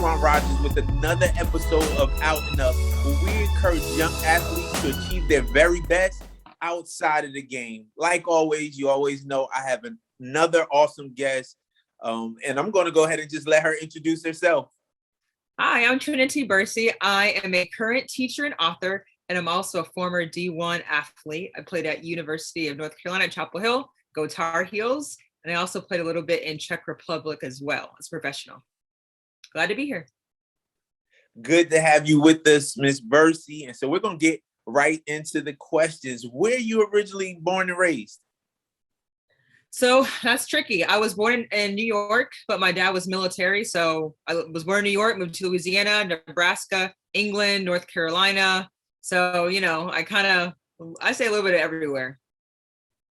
Ron Rogers with another episode of Out and Up, where we encourage young athletes to achieve their very best outside of the game. Like always, you always know I have another awesome guest, and I'm going to go ahead and just let her introduce herself. Hi, I'm Trinity Bursey. I am a current teacher and author, and I'm also a former D1 athlete. I played at University of North Carolina, Chapel Hill, go Tar Heels, and I also played a little bit in Czech Republic as well as professional. Glad to be here. Good to have you with us, Miss Bursey. And so we're going to get right into the questions. Where are you originally born and raised? So that's tricky. I was born in New York, but my dad was military. So I was born in New York, moved to Louisiana, Nebraska, England, North Carolina. So, I say a little bit of everywhere.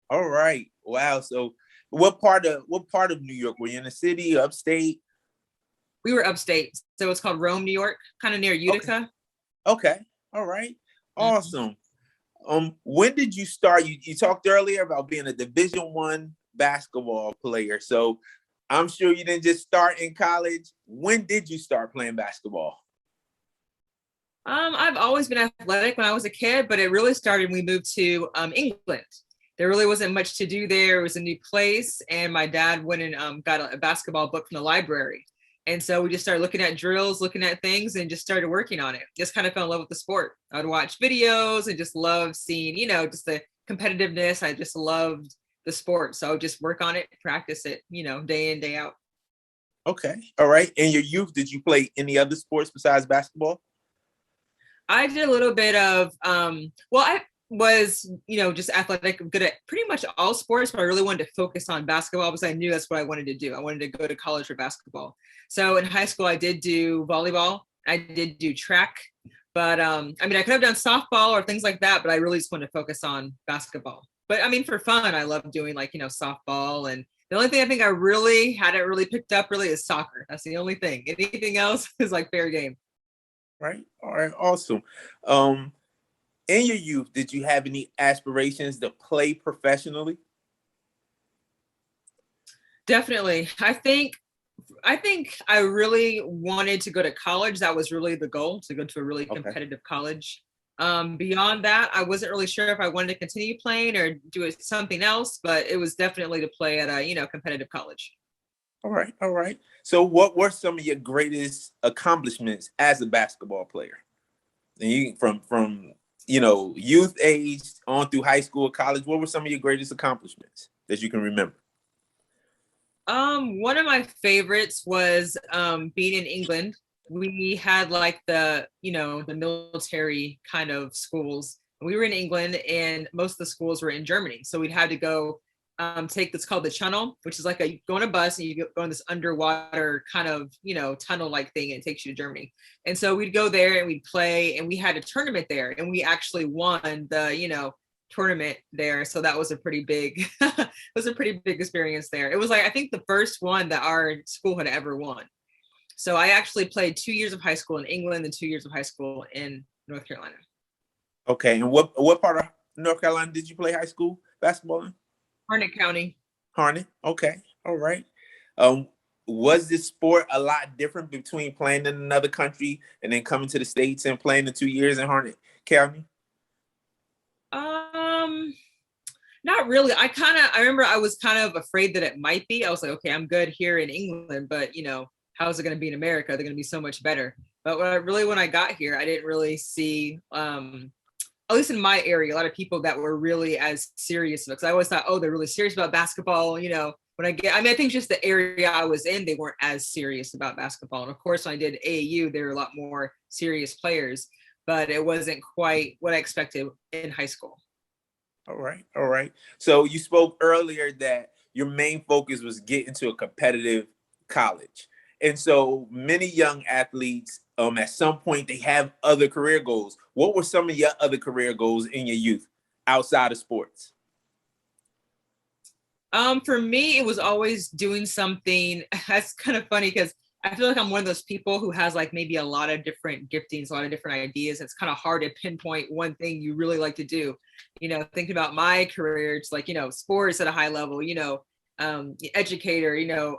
All right. Wow. So what part of New York? Were you in the city, upstate? We were upstate. So it's called Rome, New York, kind of near Utica. Okay. All right. Awesome. When did you start? You talked earlier about being a Division I basketball player. So I'm sure you didn't just start in college. When did you start playing basketball? I've always been athletic when I was a kid, but it really started when we moved to England. There really wasn't much to do there. It was a new place, and my dad went and got a basketball book from the library. And so we just started looking at drills, looking at things, and just started working on it. Just kind of fell in love with the sport. I'd watch videos and just love seeing, just the competitiveness. I just loved the sport. So I would just work on it, practice it, day in, day out. Okay. All right. In your youth, did you play any other sports besides basketball? I did a little bit of, I was, just athletic, good at pretty much all sports, but I really wanted to focus on basketball because I knew that's what I wanted to do. I wanted to go to college for basketball. So in high school, I did do volleyball. I did do track, but I could have done softball or things like that, but I really just wanted to focus on basketball. But for fun, I love doing softball. And the only thing I think I really hadn't really picked up really is soccer. That's the only thing. Anything else is like fair game. Right. All right. Awesome. In your youth, did you have any aspirations to play professionally? Definitely. I think I really wanted to go to college. That was really the goal, to go to a really competitive college. Beyond that, I wasn't really sure if I wanted to continue playing or do something else, but it was definitely to play at a, competitive college. All right. All right. So what were some of your greatest accomplishments as a basketball player? And you from youth age on through high school, college, what were some of your greatest accomplishments that you can remember? One of my favorites was being in England. We had the military kind of schools. We were in England and most of the schools were in Germany. So we'd have to go take this called the Channel, which is you go on a bus and you go on this underwater kind of, tunnel like thing, and it takes you to Germany. And so we'd go there and we'd play, and we had a tournament there, and we actually won the, tournament there. So that was a pretty big, experience there. It was I think the first one that our school had ever won. So I actually played 2 years of high school in England and 2 years of high school in North Carolina. Okay. And what part of North Carolina did you play high school basketball in? Harnett County. Harnett. Okay. All right. Was this sport a lot different between playing in another country and then coming to the States and playing the 2 years in Harnett County? Not really. I remember I was kind of afraid that it might be. I was like, okay, I'm good here in England, but how is it going to be in America? They're going to be so much better. But when I got here, I didn't really see, at least in my area, a lot of people that were really as serious, because I always thought, oh, they're really serious about basketball. I think just the area I was in, they weren't as serious about basketball. And of course, when I did AAU, there were a lot more serious players, but it wasn't quite what I expected in high school. All right. All right. So you spoke earlier that your main focus was getting to a competitive college. And so many young athletes, at some point, they have other career goals. What were some of your other career goals in your youth outside of sports? For me, it was always doing something. That's kind of funny because I feel like I'm one of those people who has maybe a lot of different giftings, a lot of different ideas. It's kind of hard to pinpoint one thing you really like to do. Thinking about my career, it's sports at a high level, educator,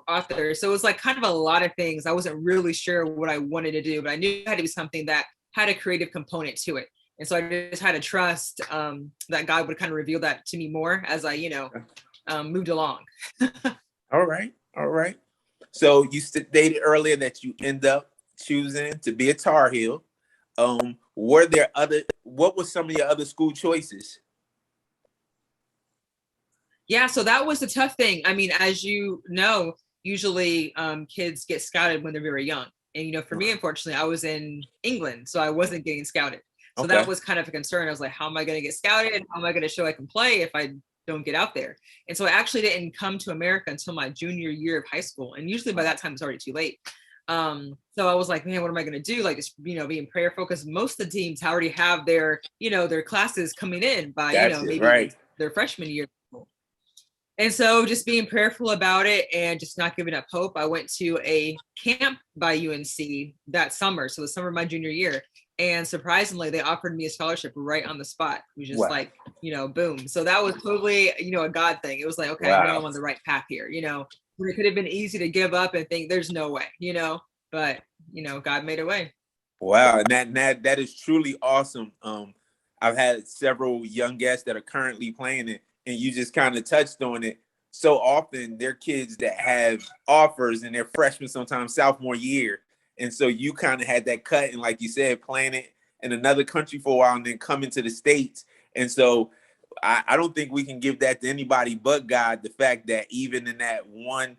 author. So it was like kind of a lot of things. I wasn't really sure what I wanted to do, but I knew it had to be something that had a creative component to it. And so I just had to trust that God would kind of reveal that to me more as I, moved along. All right. All right. So you stated earlier that you end up choosing to be a Tar Heel. What were some of your other school choices? Yeah, so that was the tough thing. I mean, as you know, usually kids get scouted when they're very young. And, for me, unfortunately, I was in England, so I wasn't getting scouted. So Okay. that was kind of a concern. I was like, how am I going to get scouted? How am I going to show I can play if I don't get out there? And so I actually didn't come to America until my junior year of high school. And usually by that time, it's already too late. So I was like, man, what am I going to do? Like, just, being prayerful, because most of the teams already have their classes coming in by, maybe right. their freshman year. And so just being prayerful about it and just not giving up hope. I went to a camp by UNC that summer. So the summer of my junior year. And surprisingly, they offered me a scholarship right on the spot. It was just like, boom. So that was totally, a God thing. It was like, okay, I know I'm on the right path here. It could have been easy to give up and think there's no way, but, God made a way. Wow. And that is truly awesome. I've had several young guests that are currently playing it, and you just kind of touched on it. So often they're kids that have offers and they're freshmen, sometimes sophomore year. And so you kind of had that cut, and like you said, playing it in another country for a while and then coming to the States. And so I don't think we can give that to anybody but God, the fact that even in that one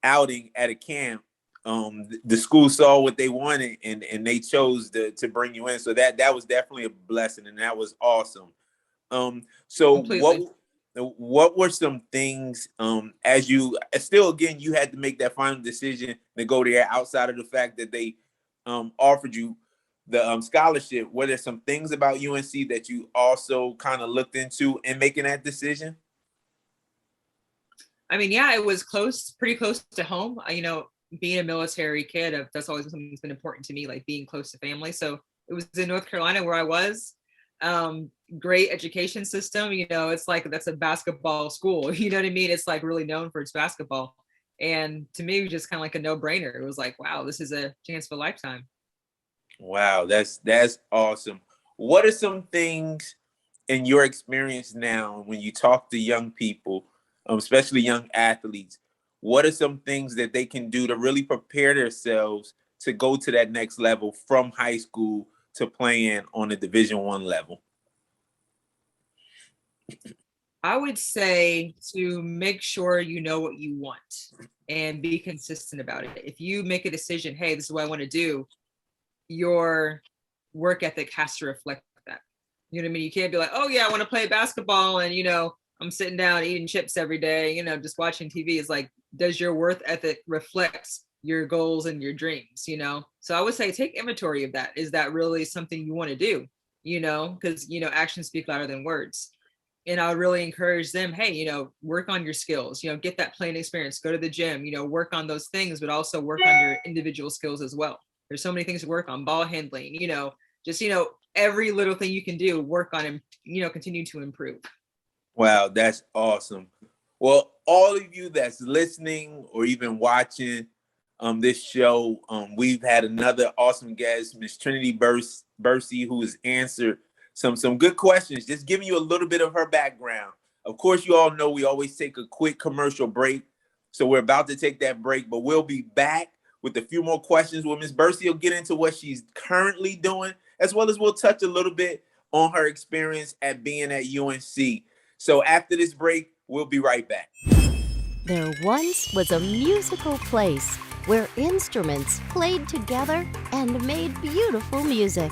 outing at a camp, the school saw what they wanted and they chose to bring you in. So that was definitely a blessing, and that was awesome. So Completely. what were some things as you still, again, you had to make that final decision to go there outside of the fact that they offered you the scholarship? Were there some things about UNC that you also kind of looked into in making that decision? I mean, yeah, it was pretty close to home. Being a military kid, that's always something that's been important to me, like being close to family. So it was in North Carolina where I was. Great education system. It's like that's a basketball school. You know what I mean? It's like really known for its basketball. And to me, it was just kind of like a no-brainer. It was like, wow, this is a chance of a lifetime. Wow, that's awesome. What are some things in your experience now when you talk to young people, especially young athletes? What are some things that they can do to really prepare themselves to go to that next level from high school to playing on a Division I level? I would say to make sure you know what you want and be consistent about it. If you make a decision, hey, this is what I want to do, your work ethic has to reflect that. You know what I mean? You can't be like, oh yeah, I want to play basketball and I'm sitting down eating chips every day, just watching TV. It's like, does your work ethic reflects your goals and your dreams, So I would say take inventory of that. Is that really something you want to do? Because actions speak louder than words. And I would really encourage them, hey, work on your skills, get that playing experience, go to the gym, work on those things, but also work on your individual skills as well. There's so many things to work on, ball handling, just, every little thing you can do, work on and, continue to improve. Wow, that's awesome. Well, all of you that's listening or even watching this show, we've had another awesome guest, Miss Trinity Bursey, who has answered some good questions, just giving you a little bit of her background. Of course, you all know we always take a quick commercial break. So we're about to take that break, but we'll be back with a few more questions where Miss Bursey will get into what she's currently doing, as well as we'll touch a little bit on her experience at being at UNC. So after this break, we'll be right back. There once was a musical place where instruments played together and made beautiful music.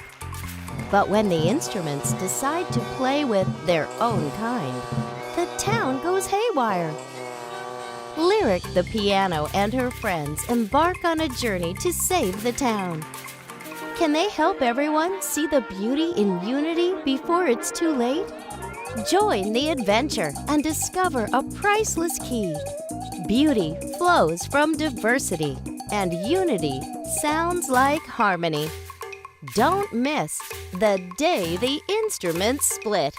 But when the instruments decide to play with their own kind, the town goes haywire. Lyric the piano and her friends embark on a journey to save the town. Can they help everyone see the beauty in unity before it's too late? Join the adventure and discover a priceless key. Beauty flows from diversity, and unity sounds like harmony. Don't miss The Day the Instruments Split.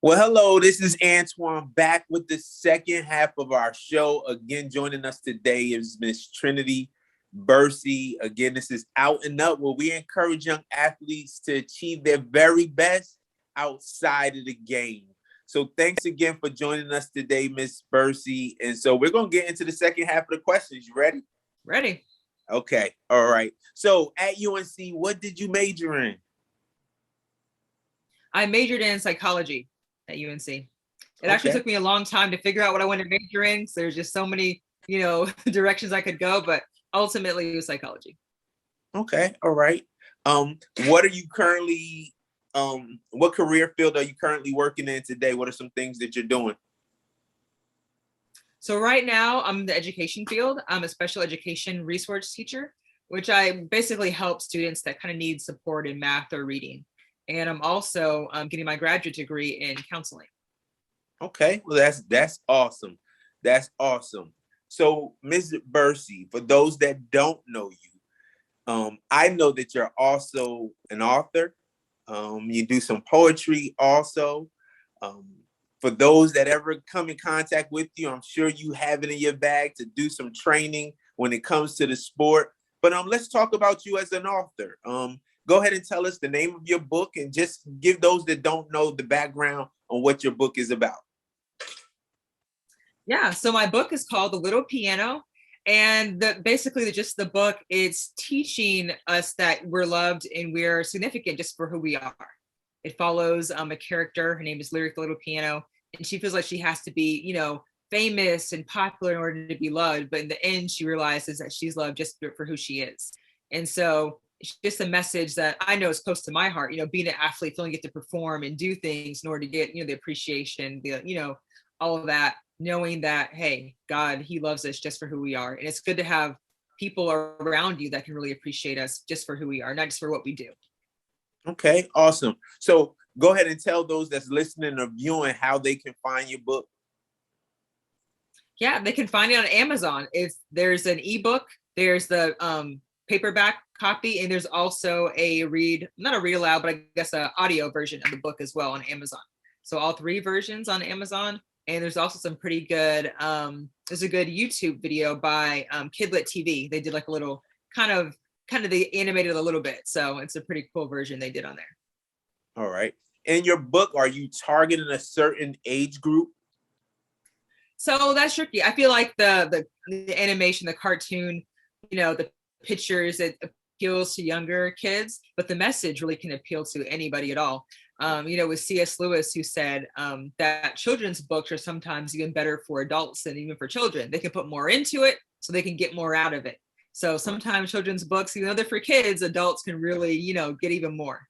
Well, hello, this is Antoine back with the second half of our show. Again, joining us today is Miss Trinity Bursey. Again, this is Out and Up, where we encourage young athletes to achieve their very best outside of the game. So thanks again for joining us today, Miss Bursey. And so we're going to get into the second half of the questions. You ready? Ready. Okay. All right. So at UNC, what did you major in? I majored in psychology at UNC. It actually took me a long time to figure out what I wanted to major in. So there's just so many, directions I could go, but ultimately it was psychology. Okay. All right. What are you currently, what career field are you currently working in today? What are some things that you're doing? So right now I'm in the education field. I'm a special education resource teacher, which I basically help students that kind of need support in math or reading. And I'm also getting my graduate degree in counseling. Okay, well, that's awesome. That's awesome. So, Ms. Bursey, for those that don't know you, I know that you're also an author. You do some poetry also. For those that ever come in contact with you, I'm sure you have it in your bag to do some training when it comes to the sport. But let's talk about you as an author. Go ahead and tell us the name of your book and just give those that don't know the background on what your book is about. Yeah, so my book is called The Little Piano. And basically just the book, it's teaching us that we're loved and we're significant just for who we are. It follows a character, her name is Lyric the Little Piano, and she feels like she has to be, famous and popular in order to be loved. But in the end, she realizes that she's loved just for who she is. And so it's just a message that I know is close to my heart, being an athlete, feeling you get to perform and do things in order to get, the appreciation, all of that, knowing that, hey, God, he loves us just for who we are. And it's good to have people around you that can really appreciate us just for who we are, not just for what we do. Okay, awesome. So go ahead and tell those that's listening or viewing how they can find your book. Yeah, they can find it on Amazon. If there's an ebook, there's the paperback copy, and there's also not a read aloud, but I guess an audio version of the book as well on Amazon. So all three versions on Amazon. And there's also some pretty good, there's a good YouTube video by Kidlit TV. They did like a little kind of they animated a little bit. So it's a pretty cool version they did on there. All right. In your book, are you targeting a certain age group? So that's tricky. I feel like the animation, the cartoon, the pictures, it appeals to younger kids, but the message really can appeal to anybody at all. With C.S. Lewis, who said that children's books are sometimes even better for adults than even for children. They can put more into it so they can get more out of it. So sometimes children's books, even though they're for kids, adults can really, get even more.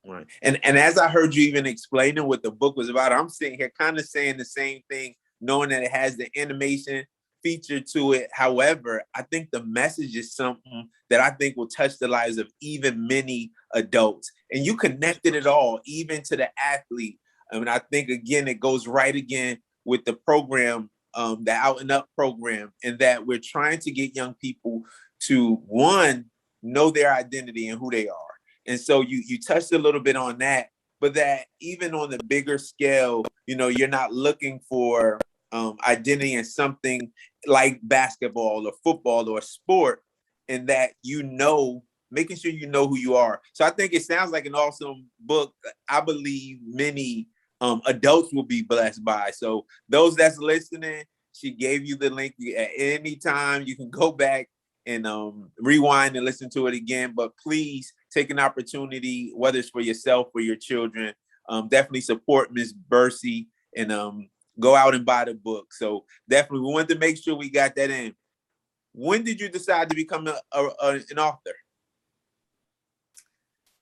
Right. And as I heard you even explaining what the book was about, I'm sitting here kind of saying the same thing, knowing that it has the animation feature to it. However, I think the message is something that I think will touch the lives of even many adults. And you connected it all, even to the athlete. I mean, I think, again, it goes right again with the program, the Out and Up program, and that we're trying to get young people to, one, know their identity and who they are. And so you touched a little bit on that, but that even on the bigger scale, you're not looking for identity in something like basketball or football or sport, and that making sure you know who you are. So I think it sounds like an awesome book. I believe many adults will be blessed by. So those that's listening, she gave you the link. At any time you can go back and rewind and listen to it again. But please take an opportunity, whether it's for yourself or your children, definitely support Ms. Bursey and go out and buy the book. So definitely, we wanted to make sure we got that in. When did you decide to become an author?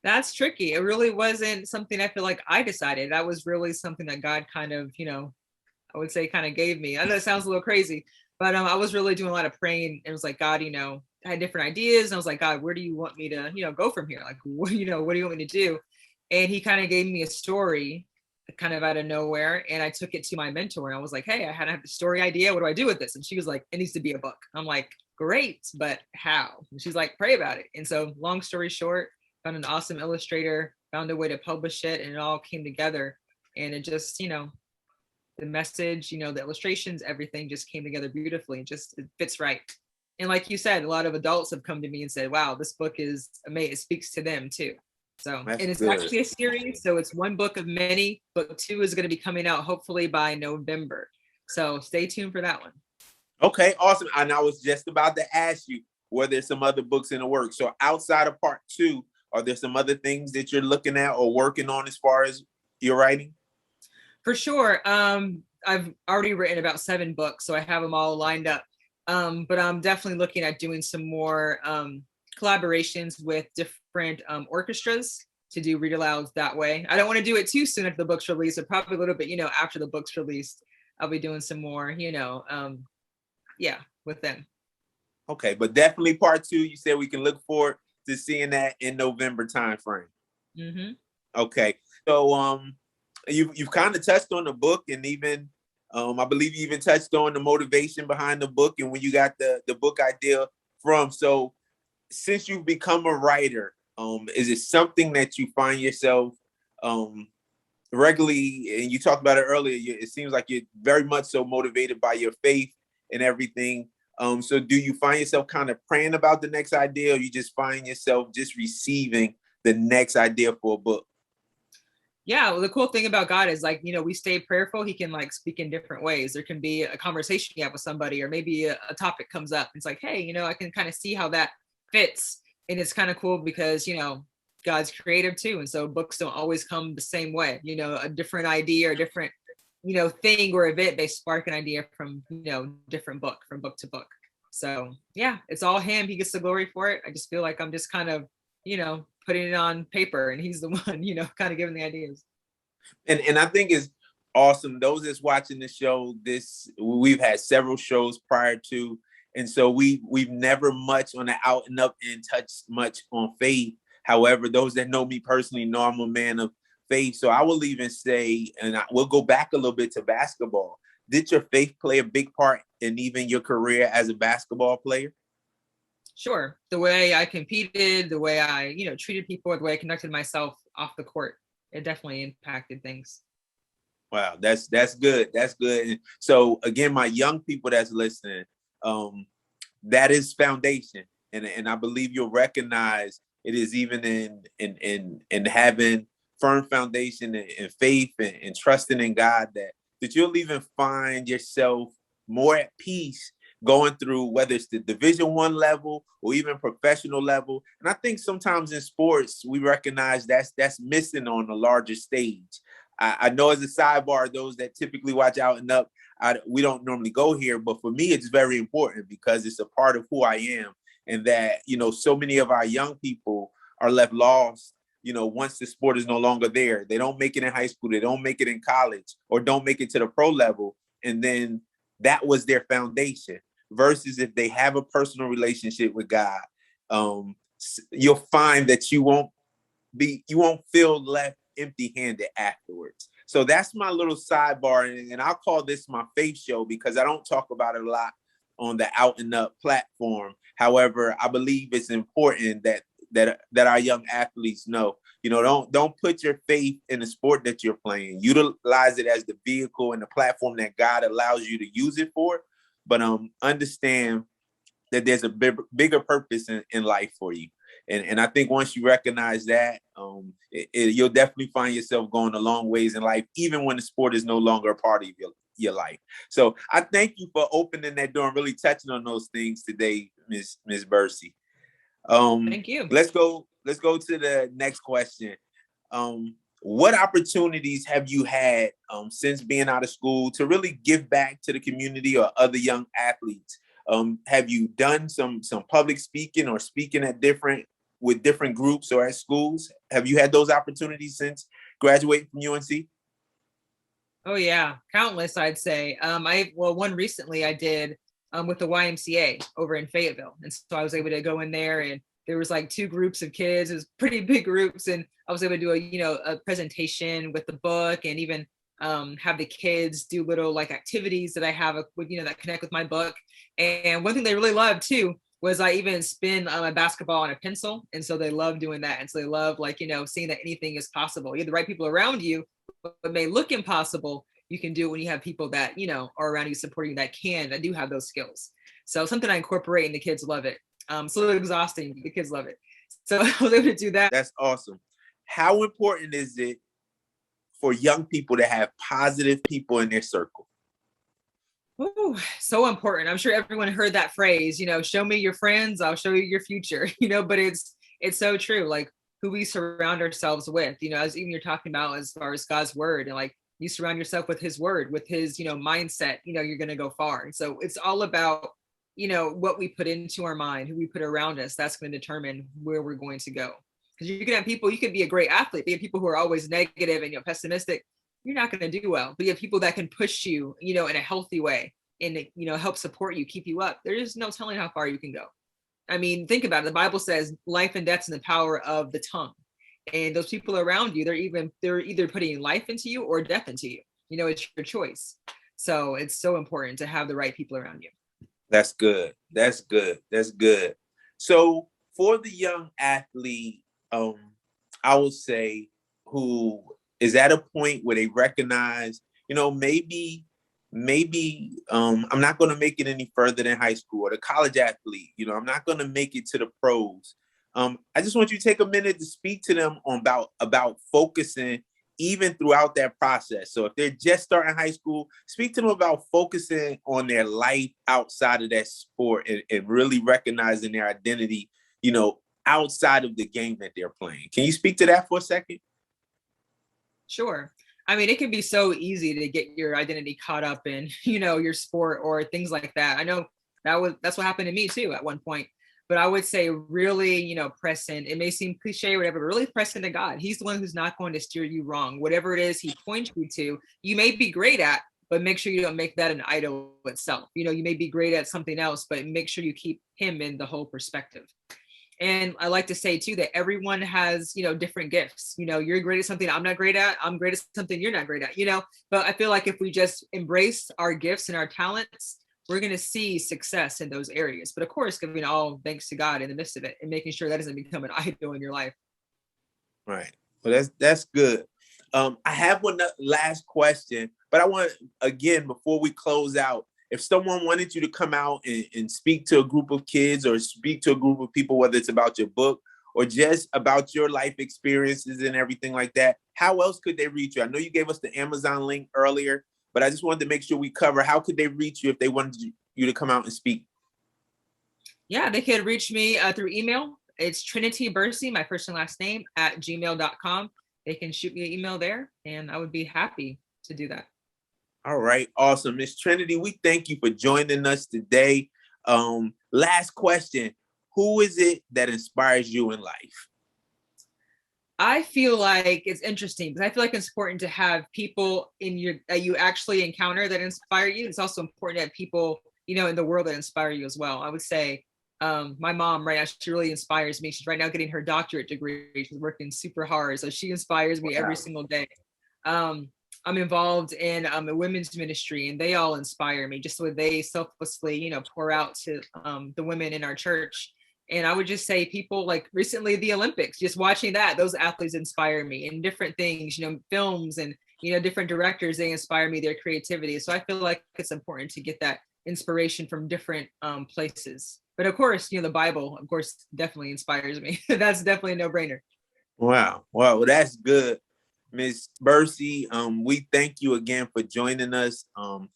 That's tricky. It really wasn't something I feel like I decided. That was really something that God kind of, I would say kind of gave me. I know it sounds a little crazy, but I was really doing a lot of praying. It was like, God, I had different ideas. And I was like, God, where do you want me to, go from here? Like, what do you want me to do? And he kind of gave me a story kind of out of nowhere. And I took it to my mentor and I was like, hey, I have the story idea. What do I do with this? And she was like, it needs to be a book. I'm like, great, but how? And she's like, pray about it. And so long story short, found an awesome illustrator, found a way to publish it, and it all came together. And it just, the message, the illustrations, everything just came together beautifully. It fits right. And like you said, a lot of adults have come to me and said, wow, this book is amazing. It speaks to them too. So, That's and it's good. actually a series. So it's one book of many. Book 2 is going to be coming out hopefully by November. So stay tuned for that one. Okay, awesome. And I was just about to ask you, were there some other books in the works? So outside of part 2, are there some other things that you're looking at or working on as far as your writing? For sure. I've already written about 7 books, so I have them all lined up. But I'm definitely looking at doing some more collaborations with different orchestras to do read alouds that way. I don't want to do it too soon after the book's released, but probably a little bit, after the book's released, I'll be doing some more, with them. Okay, but definitely part 2, you said we can look forward to seeing that in November timeframe. Mm-hmm. Okay, so you've kind of touched on the book, and even I believe you even touched on the motivation behind the book and when you got the book idea from. So since you've become a writer, is it something that you find yourself regularly, and you talked about it earlier, it seems like you're very much so motivated by your faith and everything. So do you find yourself kind of praying about the next idea, or you just find yourself just receiving the next idea for a book? Yeah, well, the cool thing about God is we stay prayerful. He can speak in different ways. There can be a conversation you have with somebody, or maybe a topic comes up. It's like, hey, I can kind of see how that fits. And it's kind of cool because, God's creative too. And so books don't always come the same way, a different idea or different, thing or event, they spark an idea from, different book, from book to book. So yeah, it's all him. He gets the glory for it. I just feel like I'm just kind of, putting it on paper, and he's the one, kind of giving the ideas. And I think it's awesome. Those that's watching the show, we've had several shows prior to, and so we've never much on the out and up and touched much on faith. However, those that know me personally know I'm a man of faith. So I will even say, and we'll go back a little bit to basketball. Did your faith play a big part in even your career as a basketball player? Sure. The way I competed, the way I, treated people, the way I conducted myself off the court, it definitely impacted things. Wow, that's good. That's good. And so again, my young people that's listening, that is foundation. And I believe you'll recognize it is even in having firm foundation and faith and trusting in God that you'll even find yourself more at peace going through, whether it's the Division I level or even professional level. And I think sometimes in sports, we recognize that's missing on a larger stage. I know as a sidebar, those that typically watch Out and Up, we don't normally go here, but for me, it's very important because it's a part of who I am. And that, so many of our young people are left lost, once the sport is no longer there. They don't make it in high school, they don't make it in college, or don't make it to the pro level. And then that was their foundation. Versus if they have a personal relationship with God, you'll find that you won't feel left empty-handed afterwards. So that's my little sidebar, and I'll call this my faith show because I don't talk about it a lot on the Out and Up platform. However, I believe it's important that our young athletes know, don't put your faith in the sport that you're playing. Utilize it as the vehicle and the platform that God allows you to use it for. But understand that there's a bigger purpose in life for you. And I think once you recognize that, you'll definitely find yourself going a long ways in life, even when the sport is no longer a part of your life. So I thank you for opening that door and really touching on those things today, Miss Bursey. Thank you. Let's go to the next question. What opportunities have you had since being out of school to really give back to the community or other young athletes? Have you done some public speaking or speaking with different groups or at schools? Have you had those opportunities since graduating from UNC? Oh yeah, countless, I'd say. One recently I did with the YMCA over in Fayetteville, and so I was able to go in there, and there was 2 groups of kids. It was pretty big groups, and I was able to do a presentation with the book, and even have the kids do little activities that I have that connect with my book. And one thing they really loved too was I even spin a basketball on a pencil, and so they love doing that, and so they love seeing that anything is possible. You have the right people around you, what may look impossible, you can do it when you have people that, are around you supporting that do have those skills. So something I incorporate and the kids love it. It's a little exhausting, but the kids love it. So I was able to do that. That's awesome. How important is it for young people to have positive people in their circle? Ooh, so important. I'm sure everyone heard that phrase, show me your friends, I'll show you your future, but it's so true. Like who we surround ourselves with, as even you're talking about as far as God's word, and like you surround yourself with his word, with his, mindset, you're going to go far. And so it's all about, what we put into our mind, who we put around us, that's going to determine where we're going to go. Because you can have people, you could be a great athlete, but you have people who are always negative and pessimistic, you're not going to do well. But you have people that can push you, in a healthy way and, help support you, keep you up. There's no telling how far you can go. I mean, think about it. The Bible says life and death's in the power of the tongue. And those people around you, they're either putting life into you or death into you. It's your choice. So it's so important to have the right people around you. That's good. That's good. That's good. So for the young athlete, I would say who is at a point where they recognize, maybe I'm not going to make it any further than high school, or the college athlete, I'm not going to make it to the pros. I just want you to take a minute to speak to them about focusing even throughout that process. So if they're just starting high school, speak to them about focusing on their life outside of that sport and really recognizing their identity, outside of the game that they're playing. Can you speak to that for a second? Sure. I mean, it can be so easy to get your identity caught up in, your sport or things like that. I know that's what happened to me too at one point. But I would say really, press in. It may seem cliche or whatever, but really press into God. He's the one who's not going to steer you wrong. Whatever it is he points you to, you may be great at, but make sure you don't make that an idol itself. You may be great at something else, but make sure you keep him in the whole perspective. And I like to say too, that everyone has, different gifts. You're great at something I'm not great at. I'm great at something you're not great at, but I feel like if we just embrace our gifts and our talents, we're going to see success in those areas. But of course, giving all thanks to God in the midst of it and making sure that doesn't become an idol in your life. Right. Well, that's good. I have one last question, but I want, again, before we close out, if someone wanted you to come out and speak to a group of kids or speak to a group of people, whether it's about your book or just about your life experiences and everything like that, how else could they reach you? I know you gave us the Amazon link earlier, but I just wanted to make sure we cover how could they reach you if they wanted you to come out and speak? Yeah, they could reach me through email. It's Trinity Bursey, my first and last name, @gmail.com. They can shoot me an email there, and I would be happy to do that. All right, awesome. Miss Trinity, we thank you for joining us today. Last question. Who is it that inspires you in life? I feel like it's interesting because I feel like it's important to have people that you actually encounter that inspire you. It's also important to have people, in the world that inspire you as well. I would say my mom right now, she really inspires me. She's right now getting her doctorate degree. She's working super hard. So she inspires me every single day. I'm involved in a women's ministry, and they all inspire me just the way they selflessly, pour out to the women in our church. And I would just say people like recently the Olympics, just watching those athletes inspire me, and different things, films and, different directors, they inspire me, their creativity. So I feel like it's important to get that inspiration from different places. But of course, the Bible, of course, definitely inspires me. That's definitely a no-brainer. Wow. Well, that's good. Ms. Bursey, we thank you again for joining us. I'm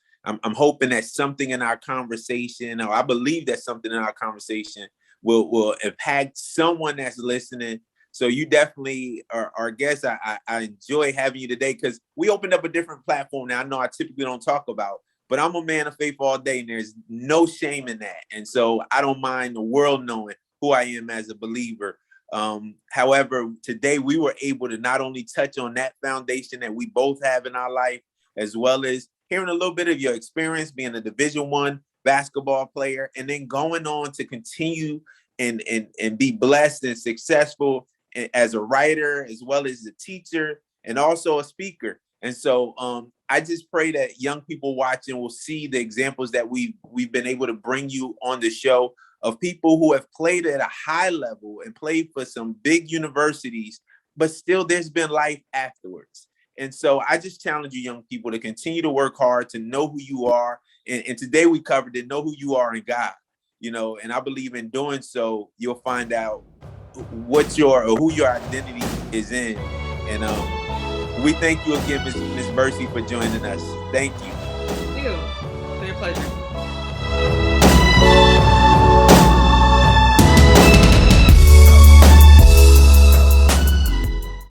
hoping that something in our conversation, or I believe that something in our conversation will impact someone that's listening. So you definitely are our guest. I enjoy having you today because we opened up a different platform now. I know I typically don't talk about, but I'm a man of faith all day, and there's no shame in that. And so I don't mind the world knowing who I am as a believer. However, today we were able to not only touch on that foundation that we both have in our life, as well as hearing a little bit of your experience being a Division I basketball player, and then going on to continue and be blessed and successful as a writer, as well as a teacher, and also a speaker. And so I just pray that young people watching will see the examples that we've been able to bring you on the show of people who have played at a high level and played for some big universities, but still there's been life afterwards. And so I just challenge you young people to continue to work hard, to know who you are. And today we covered it, know who you are in God, you know, and I believe in doing so, you'll find out who your identity is in. And we thank you again, Miss Bursey, for joining us. Thank you. Thank you. It's been a pleasure.